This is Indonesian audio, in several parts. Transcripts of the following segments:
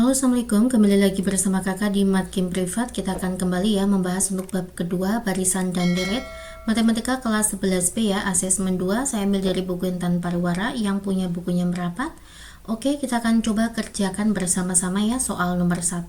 Halo, assalamualaikum. Kembali lagi bersama kakak di Matkim Privat. Kita akan kembali ya membahas untuk bab kedua, barisan dan deret matematika kelas 11B ya, asesmen 2. Saya ambil dari buku Intan Pariwara yang punya bukunya merapat. Oke, kita akan coba kerjakan bersama-sama ya. Soal nomor 1.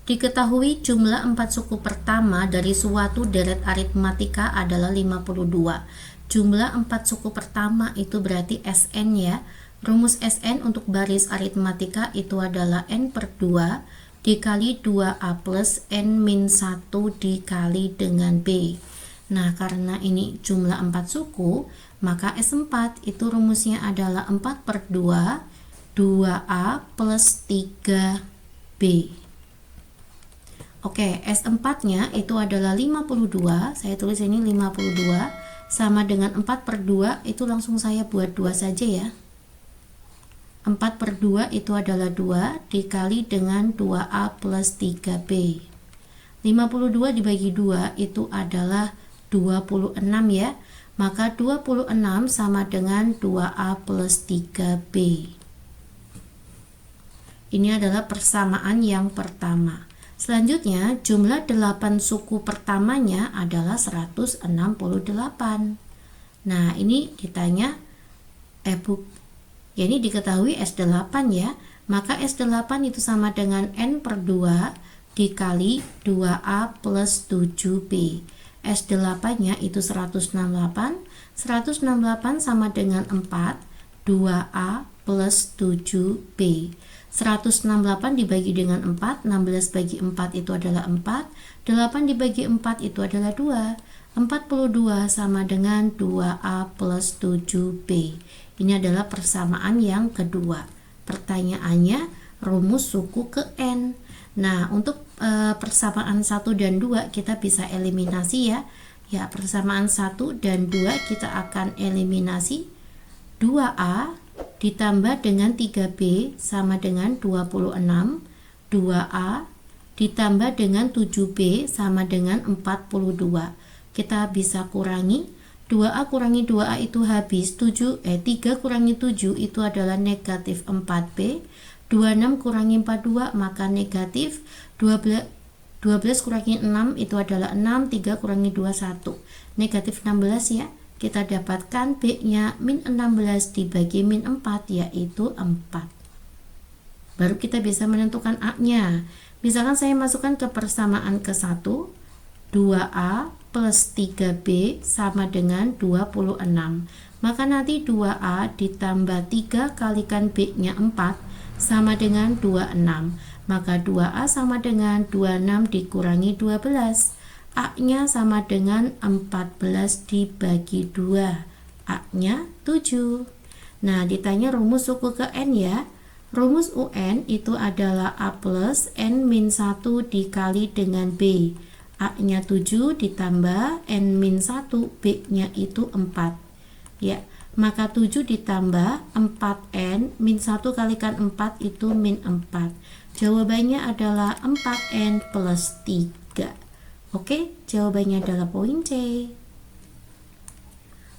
Diketahui jumlah 4 suku pertama dari suatu deret aritmatika adalah 52. Jumlah 4 suku pertama itu berarti Sn ya. Rumus Sn untuk baris aritmatika itu adalah n per 2 dikali 2a plus n min 1 dikali dengan b. Nah, karena ini jumlah 4 suku, maka S4 itu rumusnya adalah 4 per 2 2a plus 3b. Oke, S4 nya itu adalah 52. Saya tulis ini 52 sama dengan 4 per 2, itu langsung saya buat 2 saja ya. 4 per 2 itu adalah 2 dikali dengan 2a plus 3b. 52 dibagi 2 itu adalah 26 ya. Maka 26 sama dengan 2a plus 3b. Ini adalah persamaan yang pertama. Selanjutnya jumlah 8 suku pertamanya adalah 168. Nah, ini ditanya ya, ini diketahui S8 ya, maka S8 itu sama dengan N per 2 dikali 2A plus 7B. S8 nya itu 168 sama dengan 4 2A plus 7B. 168 dibagi dengan 4, 16 bagi 4 itu adalah 4, 8 dibagi 4 itu adalah 2, 42 sama dengan 2A plus 7B. Ini adalah persamaan yang kedua. Pertanyaannya, rumus suku ke N. Nah, untuk persamaan 1 dan 2 kita bisa eliminasi ya. Ya, persamaan 1 dan 2 kita akan eliminasi. 2A ditambah dengan 3B sama dengan 26. 2A ditambah dengan 7B sama dengan 42. Kita bisa kurangi. 2A kurangi 2A itu habis 3 kurangi 7 itu adalah negatif 4B. 26 kurangi 42 maka negatif 12 kurangi 6 itu adalah 6. 3 kurangi 2 1 negatif 16 ya. Kita dapatkan B nya min 16 dibagi min 4 yaitu 4. Baru kita bisa menentukan A nya. Misalkan saya masukkan ke persamaan ke 1, 2A plus 3B sama dengan 26. Maka nanti 2A ditambah 3 kalikan B nya 4 sama dengan 26. Maka 2A sama dengan 26 dikurangi 12. A nya sama dengan 14 dibagi 2. A nya 7. Nah, ditanya rumus suku ke N ya. Rumus UN itu adalah A plus N min 1 dikali dengan B. A nya 7 ditambah N min 1, B nya itu 4 ya, maka 7 ditambah 4N min 1 kalikan 4 itu min 4. Jawabannya adalah 4N plus 3. Oke, jawabannya adalah poin C.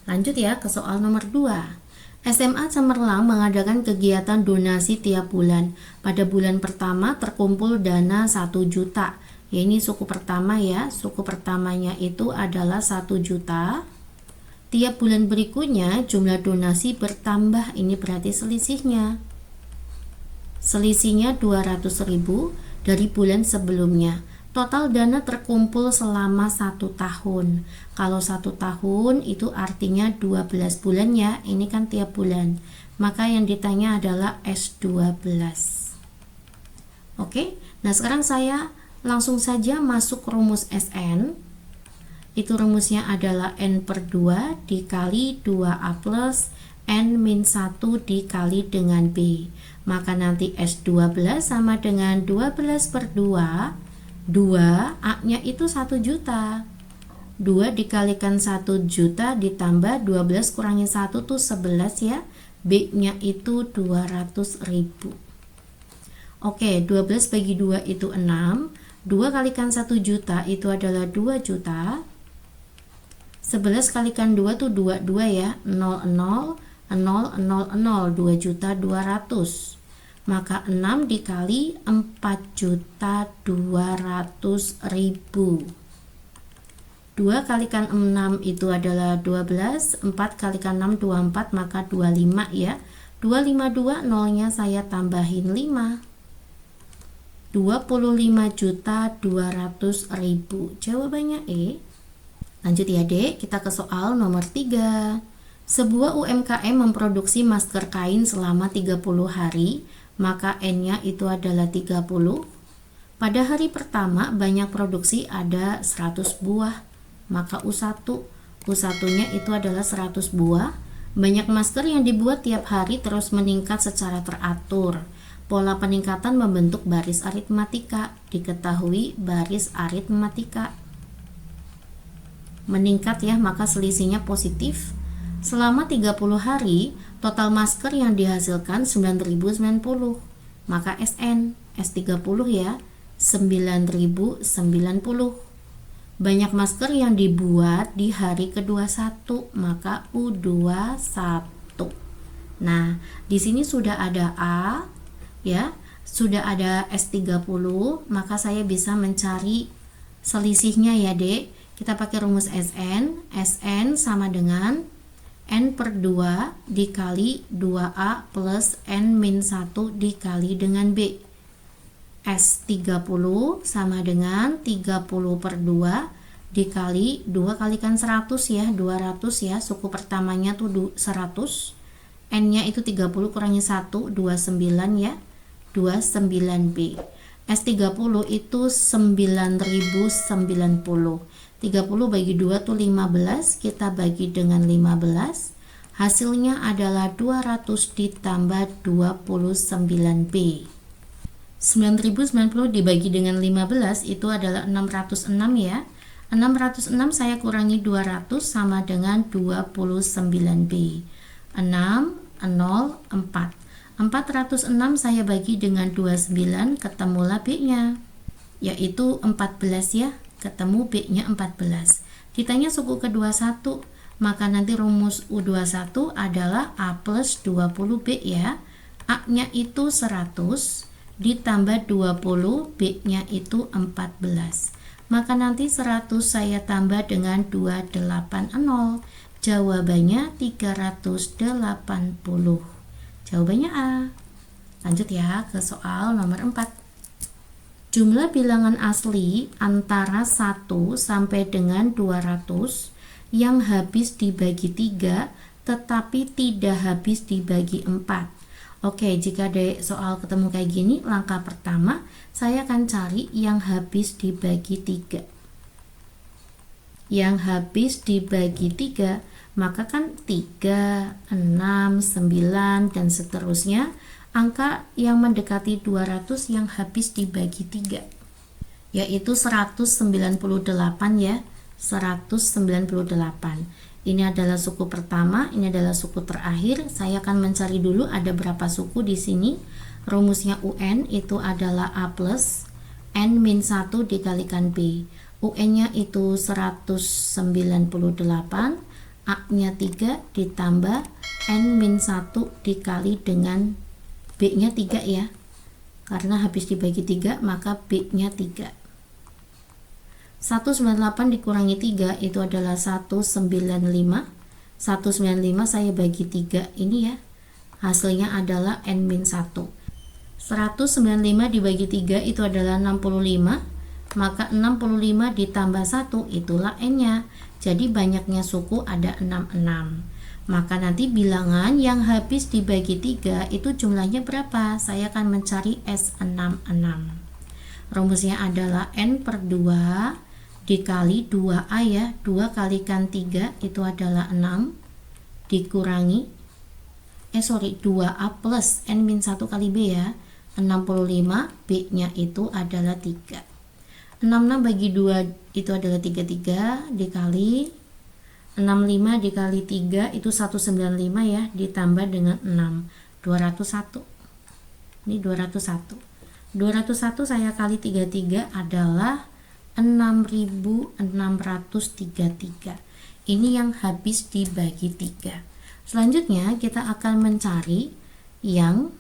Lanjut ya ke soal nomor 2. SMA Cemerlang mengadakan kegiatan donasi tiap bulan. Pada bulan pertama terkumpul dana 1 juta. Ya, ini suku pertama ya. Suku pertamanya itu adalah 1 juta. Tiap bulan berikutnya jumlah donasi bertambah. Ini berarti selisihnya. Selisihnya 200.000 dari bulan sebelumnya. Total dana terkumpul selama 1 tahun. Kalau 1 tahun itu artinya 12 bulan ya. Ini kan tiap bulan. Maka yang ditanya adalah S12. Oke, nah sekarang saya langsung saja masuk rumus Sn. Itu rumusnya adalah N per 2 dikali 2A plus N min 1 dikali dengan B. Maka nanti S12 sama dengan 12 per 2. 2 A nya itu 1 juta. 2 dikalikan 1 juta ditambah 12 kurangi 1 tuh 11 ya. B nya itu 200.000. Oke, 12 bagi 2 itu 6. 2 kalikan 1 juta itu adalah 2 juta. 11 kalikan 2 tuh 22 ya. 0, 0, 0, 0, 0, 2 juta 200. maka 6 dikali 4.200.000. 2 kalikan 6 itu adalah 12, 4 kalikan 6 24, maka 25 ya. 252, nolnya saya tambahin 5. 25.200.000. Jawabannya E. Lanjut ya Dek, kita ke soal nomor 3. Sebuah UMKM memproduksi masker kain selama 30 hari, maka N-nya itu adalah 30. Pada hari pertama banyak produksi ada 100 buah, maka U1-nya itu adalah 100 buah. Banyak masker yang dibuat tiap hari terus meningkat secara teratur. Pola peningkatan membentuk baris aritmatika. Diketahui baris aritmatika meningkat ya, maka selisihnya positif. Selama 30 hari, total masker yang dihasilkan 9.090. Maka SN, S30 ya, 9.090. Banyak masker yang dibuat di hari ke-21, maka U21. Nah, di sini sudah ada A ya, sudah ada S30, maka saya bisa mencari selisihnya ya Dek. Kita pakai rumus SN. SN sama dengan N per 2 dikali 2A plus N-1 dikali dengan B. S30 sama dengan 30 per 2 dikali 2 kalikan 100 ya, 200 ya, suku pertamanya tuh 100, N-nya itu 30 kurangi 1, 29 ya, 29B. S30 itu 9090. 30 bagi 2 tuh 15, kita bagi dengan 15, hasilnya adalah 200 ditambah 29B. 9090 dibagi dengan 15 itu adalah 606 ya. 606 saya kurangi 200 sama dengan 29B. 6, 0, 4. 406 saya bagi dengan 29, ketemulah B-nya, yaitu 14 ya, ketemu B-nya 14. Ditanya suku ke-21, maka nanti rumus U21 adalah A plus 20B ya. A-nya itu 100 ditambah 20, B-nya itu 14. Maka nanti 100 saya tambah dengan 280. Jawabannya 380. Jawabannya A. Lanjut ya ke soal nomor 4. Jumlah bilangan asli antara 1 sampai dengan 200 yang habis dibagi 3 tetapi tidak habis dibagi 4. Oke, jika ada soal ketemu kayak gini, langkah pertama saya akan cari yang habis dibagi 3. Yang habis dibagi 3, maka kan 3, 6, 9 dan seterusnya. Angka yang mendekati 200 yang habis dibagi 3, yaitu 198 ya, 198. Ini adalah suku pertama, ini adalah suku terakhir. Saya akan mencari dulu ada berapa suku di sini. Rumusnya UN itu adalah A plus N-1 dikalikan B. UN-nya itu 198, A-nya 3 ditambah N-1 dikali dengan B-nya 3 ya. Karena habis dibagi 3, maka B-nya 3. 198 dikurangi 3 itu adalah 195. 195 saya bagi 3 ini ya. Hasilnya adalah N-1. 195 dibagi 3 itu adalah 65. Maka 65 ditambah 1 itulah N-nya. Jadi banyaknya suku ada 66. Maka nanti bilangan yang habis dibagi 3 itu jumlahnya berapa? Saya akan mencari S66. Rumusnya adalah N per 2 dikali 2A ya. 2 kalikan 3 itu adalah 6 dikurangi 2A plus N-1 kali B ya, 65, B-nya itu adalah 3. 66 bagi 2 itu adalah 33 dikali 65 dikali 3 itu 195 ya, ditambah dengan 6, 201. Ini 201. 201 saya kali 33 adalah 6.633. Ini yang habis dibagi 3. Selanjutnya kita akan mencari yang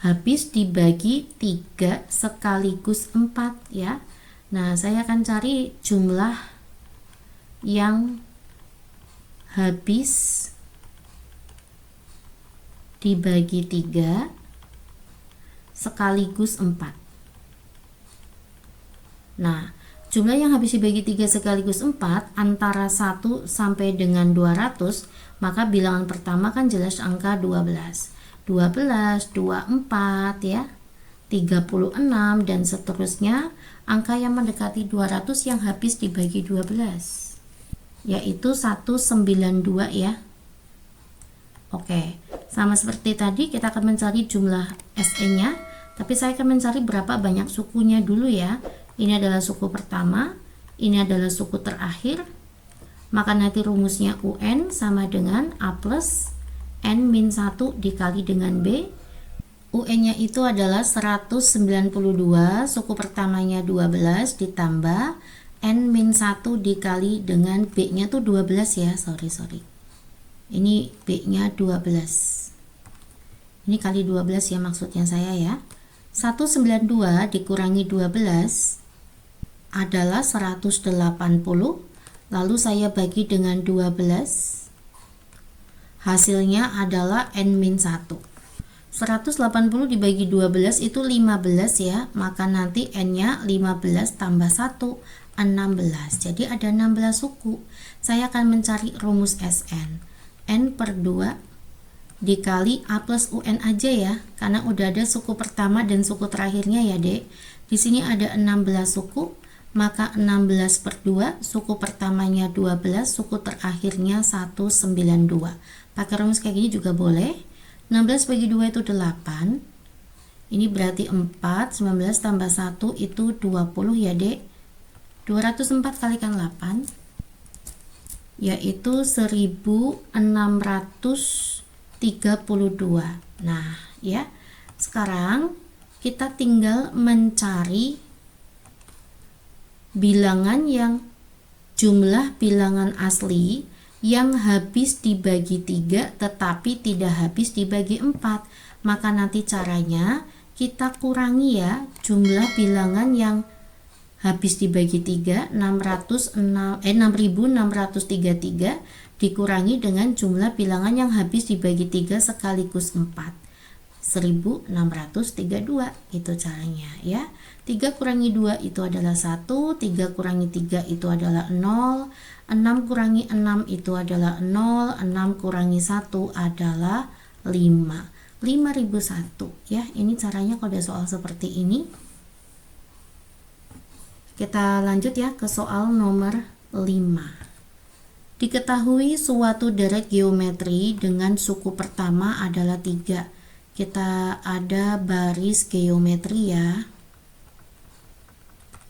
habis dibagi 3 sekaligus 4 ya. Nah, saya akan cari jumlah yang habis dibagi 3 sekaligus 4. Nah, jumlah yang habis dibagi 3 sekaligus 4 antara 1 sampai dengan 200, maka bilangan pertama kan jelas angka 12. 12, 24 ya, 36 dan seterusnya. Angka yang mendekati 200 yang habis dibagi 12 yaitu 192 ya. Oke, sama seperti tadi kita akan mencari jumlah SN nya, tapi saya akan mencari berapa banyak sukunya dulu ya. Ini adalah suku pertama, ini adalah suku terakhir, maka nanti rumusnya UN sama dengan A plus N min 1 dikali dengan B. UN nya itu adalah 192, suku pertamanya 12 ditambah N min 1 dikali dengan B nya tuh 12 ya, sorry ini B nya 12, ini kali 12 ya maksudnya saya ya. 192 dikurangi 12 adalah 180, lalu saya bagi dengan 12, hasilnya adalah N min 1. 180 dibagi 12 itu 15 ya, maka nanti N-nya 15 tambah 1, 16. Jadi ada 16 suku. Saya akan mencari rumus SN. N per 2 dikali A plus UN aja ya, karena udah ada suku pertama dan suku terakhirnya ya dek. Di sini ada 16 suku, maka 16 per 2, suku pertamanya 12, suku terakhirnya 192. Pakai rumus kayak gini juga boleh. 16 bagi 2 itu 8, ini berarti 4, 19 tambah 1 itu 20 ya dek. 204 kalikan 8 yaitu 1632. Nah ya, sekarang kita tinggal mencari bilangan yang jumlah bilangan asli yang habis dibagi 3 tetapi tidak habis dibagi 4. Maka nanti caranya kita kurangi ya jumlah bilangan yang habis dibagi 3, 6633 dikurangi dengan jumlah bilangan yang habis dibagi 3 sekaligus 4, 1632. Itu caranya ya. 3 kurangi 2 itu adalah 1, 3 kurangi 3 itu adalah 0, 6 kurangi 6 itu adalah 0, 6 kurangi 1 adalah 5. 5001 ya. Ini caranya kalau ada soal seperti ini. Kita lanjut ya ke soal nomor 5. Diketahui suatu deret geometri dengan suku pertama adalah 3. Kita ada baris geometri ya.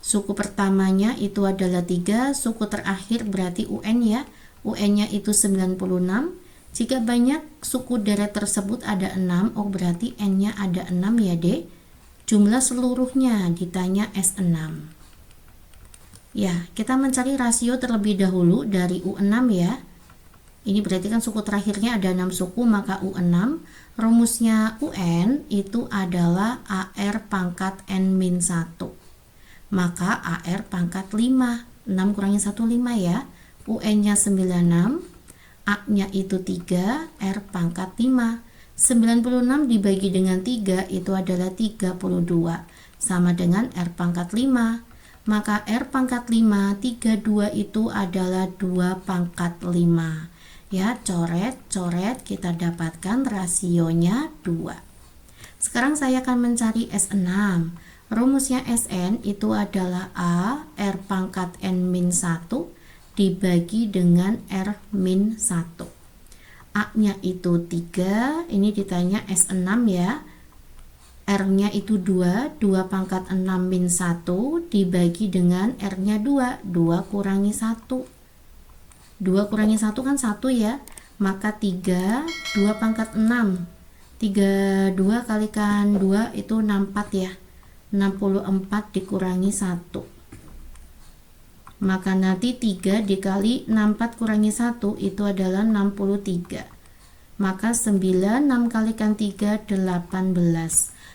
Suku pertamanya itu adalah 3, suku terakhir berarti UN ya. UN-nya itu 96. Jika banyak suku deret tersebut ada 6, oh berarti N-nya ada 6 ya dek. Jumlah seluruhnya ditanya S6. Ya, kita mencari rasio terlebih dahulu dari U6 ya. Ini berarti kan suku terakhirnya ada 6 suku, maka U6. Rumusnya UN itu adalah AR pangkat N-1. Maka AR pangkat 5, 6 kurangi 1, 5 ya. UN-nya 96, A-nya itu 3, R pangkat 5. 96 dibagi dengan 3 itu adalah 32, sama dengan R pangkat 5. Maka R pangkat 5, 32 itu adalah 2 pangkat 5. Ya, coret, kita dapatkan rasionya 2. Sekarang saya akan mencari S6. Rumusnya SN itu adalah A R pangkat N-1 dibagi dengan R-1. A-nya itu 3, ini ditanya S6 ya. R-nya itu 2, 2 pangkat 6 min 1 dibagi dengan R-nya 2, 2 kurangi 1. 2 kurangi 1 kan 1 ya, maka 3, 2 pangkat 6. 32 kalikan 2 itu 64 ya. 64 dikurangi 1, maka nanti 3 dikali 64 kurangi 1 itu adalah 63, maka 9, 6 kalikan 3 18,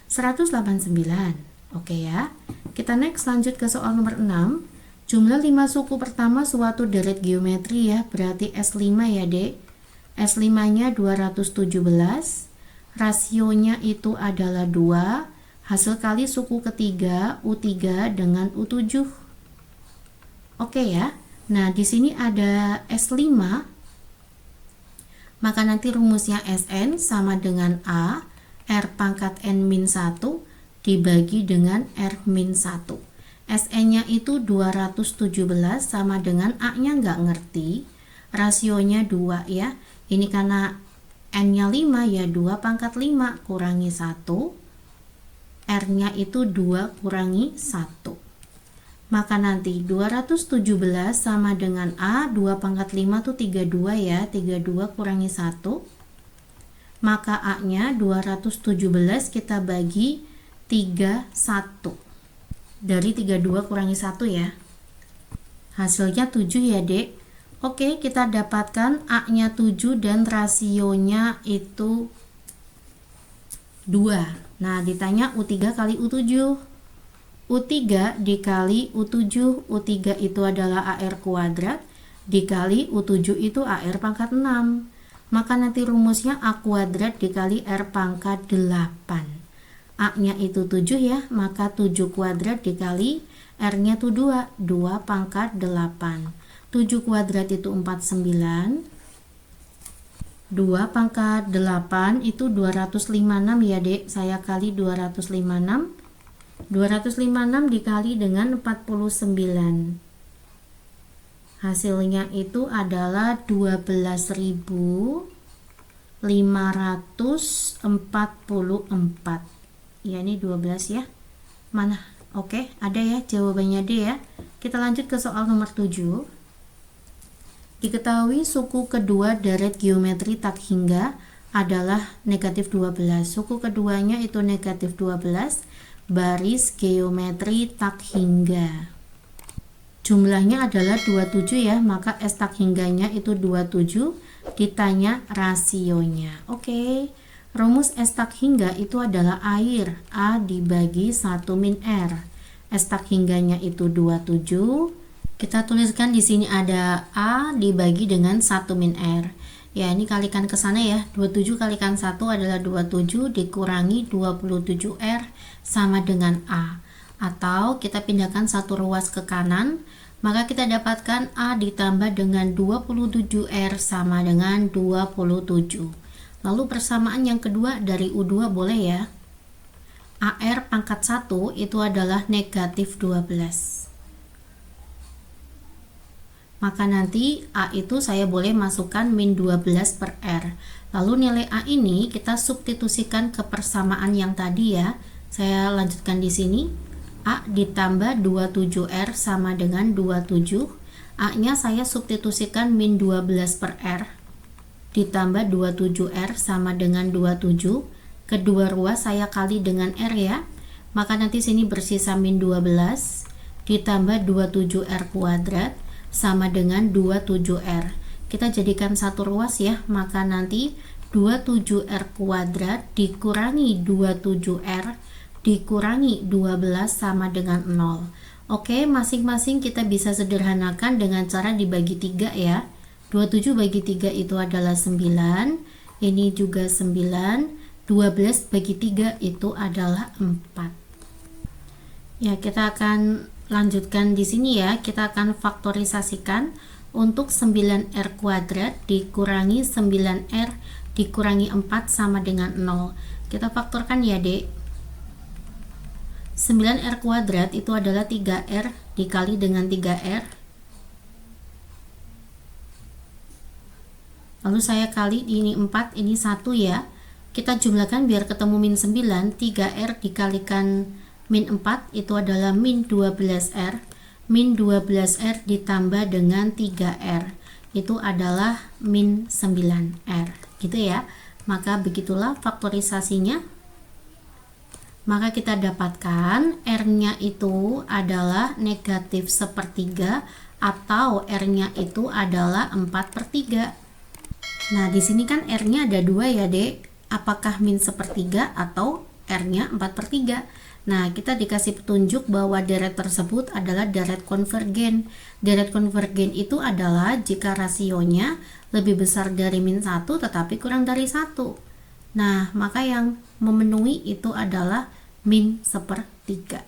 189. Oke ya. Kita next lanjut ke soal nomor 6. Jumlah 5 suku pertama suatu deret geometri ya, berarti S5 ya, Dek. S5-nya 217. Rasionya itu adalah 2. Hasil kali suku ketiga U3 dengan U7. Oke ya. Nah, di sini ada S5. Maka nanti rumusnya Sn sama dengan A R pangkat N-1 dibagi dengan R-1. Sn-nya itu 217 sama dengan A-nya nggak ngerti. Rasionya 2 ya. Ini karena N-nya 5 ya, 2 pangkat 5 kurangi 1. R-nya itu 2 kurangi 1. Maka nanti 217 sama dengan A, 2 pangkat 5 itu 32 ya, 32 kurangi 1. Maka A-nya 217 kita bagi 31. Dari 32 kurangi 1 ya. Hasilnya 7 ya, Dek. Oke, kita dapatkan A-nya 7 dan rasionya itu 2. Nah, ditanya U3 kali U7. U3 dikali U7, U3 itu adalah AR kuadrat, dikali U7 itu AR pangkat 6. Maka nanti rumusnya A kuadrat dikali R pangkat 8. A-nya itu 7 ya, maka 7 kuadrat dikali R-nya itu 2, 2 pangkat 8. 7 kuadrat itu 49. 2 pangkat 8 itu 256 ya, Dek. Saya kali 256. 256 dikali dengan 49. Hasilnya itu adalah 12.544. Ya, ini 12 ya. Mana? Oke, ada ya jawabannya D ya. Kita lanjut ke soal nomor 7. Diketahui suku kedua deret geometri tak hingga adalah negatif 12. Suku keduanya itu negatif 12. Baris geometri tak hingga. Jumlahnya adalah 27 ya, maka S tak hingganya itu 27. Ditanya rasionya. Oke. Rumus S tak hingga itu adalah air A dibagi 1 min R. S tak hingganya itu 27. Kita tuliskan di sini ada A dibagi dengan 1 min R. Ya, ini kalikan ke sana ya. 27 kalikan 1 adalah 27 dikurangi 27R sama dengan A. Atau kita pindahkan satu ruas ke kanan, maka kita dapatkan A ditambah dengan 27R sama dengan 27. Lalu persamaan yang kedua dari U2 boleh ya. AR pangkat 1 itu adalah negatif 12. Maka nanti A itu saya boleh masukkan min 12 per R. Lalu nilai A ini kita substitusikan ke persamaan yang tadi ya. Saya lanjutkan di sini. A ditambah 27R sama dengan 27. A-nya saya substitusikan min 12 per R. Ditambah 27R sama dengan 27. Kedua ruas saya kali dengan R ya. Maka nanti sini bersisa min 12. Ditambah 27R kuadrat sama dengan 27R. Kita jadikan satu ruas ya, maka nanti 27R kuadrat dikurangi 27R dikurangi 12 sama dengan 0. Oke, masing-masing kita bisa sederhanakan dengan cara dibagi 3 ya. 27 bagi 3 itu adalah 9. Ini juga 9. 12 bagi 3 itu adalah 4. Ya, kita akan lanjutkan di sini ya. Kita akan faktorisasikan untuk 9R kuadrat dikurangi 9R dikurangi 4 sama dengan 0. Kita faktorkan ya, Dek. 9R kuadrat itu adalah 3R dikali dengan 3R. Lalu saya kali ini 4, ini 1 ya. Kita jumlahkan biar ketemu min 9. 3R dikalikan min 4 itu adalah min 12R. Min 12R ditambah dengan 3R itu adalah min 9R. Gitu ya. Maka begitulah faktorisasinya. Maka kita dapatkan R-nya itu adalah negatif sepertiga atau R-nya itu adalah 4/3. Nah, di sini kan R-nya ada 2 ya, Dek. Apakah min sepertiga atau R-nya 4/3. Nah, kita dikasih petunjuk bahwa deret tersebut adalah deret konvergen. Deret konvergen itu adalah jika rasionya lebih besar dari -1 tetapi kurang dari 1. Nah, maka yang memenuhi itu adalah -1/3.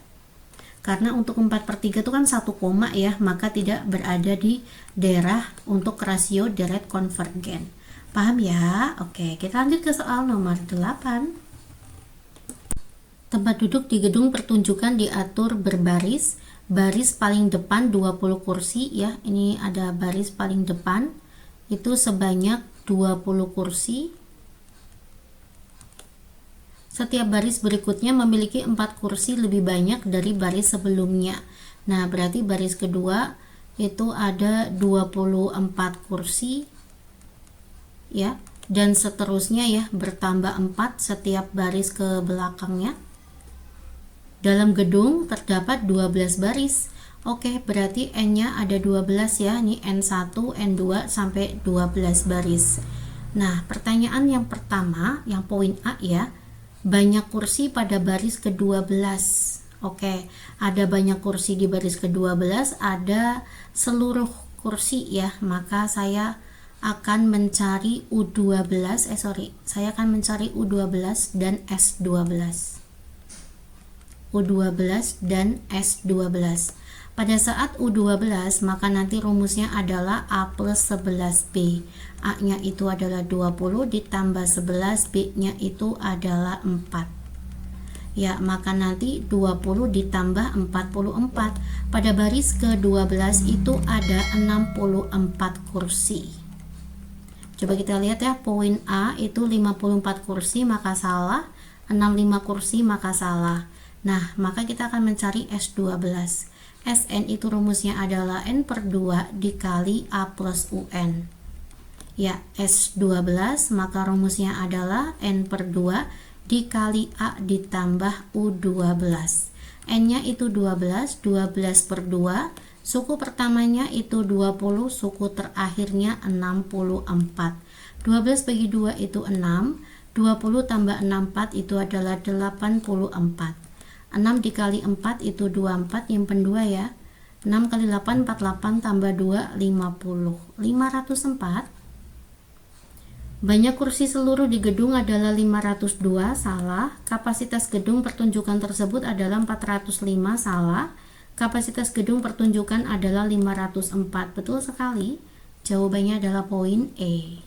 Karena untuk 4/3 itu kan 1 koma ya, maka tidak berada di daerah untuk rasio deret konvergen. Paham ya? Oke, kita lanjut ke soal nomor 8. Tempat duduk di gedung pertunjukan diatur berbaris. Baris paling depan 20 kursi ya. Ini ada baris paling depan itu sebanyak 20 kursi. Setiap baris berikutnya memiliki 4 kursi lebih banyak dari baris sebelumnya. Nah, berarti baris kedua itu ada 24 kursi ya, dan seterusnya ya, bertambah 4 setiap baris ke belakangnya. Dalam gedung terdapat 12 baris. Oke, berarti N-nya ada 12 ya. Ini N1, N2 sampai 12 baris. Nah, pertanyaan yang pertama, yang poin A ya. Banyak kursi pada baris ke-12. Oke, ada banyak kursi di baris ke-12, ada seluruh kursi ya. Maka saya akan mencari saya akan mencari U12 dan S12. U12 dan S12. Pada saat U12 maka nanti rumusnya adalah A plus 11B. A nya itu adalah 20 ditambah 11, B nya itu adalah 4 ya, maka nanti 20 ditambah 44. Pada baris ke-12 itu ada 64 kursi. Coba kita lihat ya, poin A itu 54 kursi maka salah, 65 kursi maka salah. Nah, maka kita akan mencari S12. Sn itu rumusnya adalah N/2 dikali A plus UN. Ya, S12 maka rumusnya adalah N/2 dikali A ditambah U12. N-nya itu 12, 12/2. Suku pertamanya itu 20, suku terakhirnya 64. 12 bagi 2 itu 6. 20 tambah 64 itu adalah 84. 6 dikali 4 itu 24, nyimpen 2 ya. 6 kali 8, 48 tambah 2, 50. 504. Banyak kursi seluruh di gedung adalah 502, salah. Kapasitas gedung pertunjukan tersebut adalah 405, salah. Kapasitas gedung pertunjukan adalah 504, betul sekali. Jawabannya adalah poin E.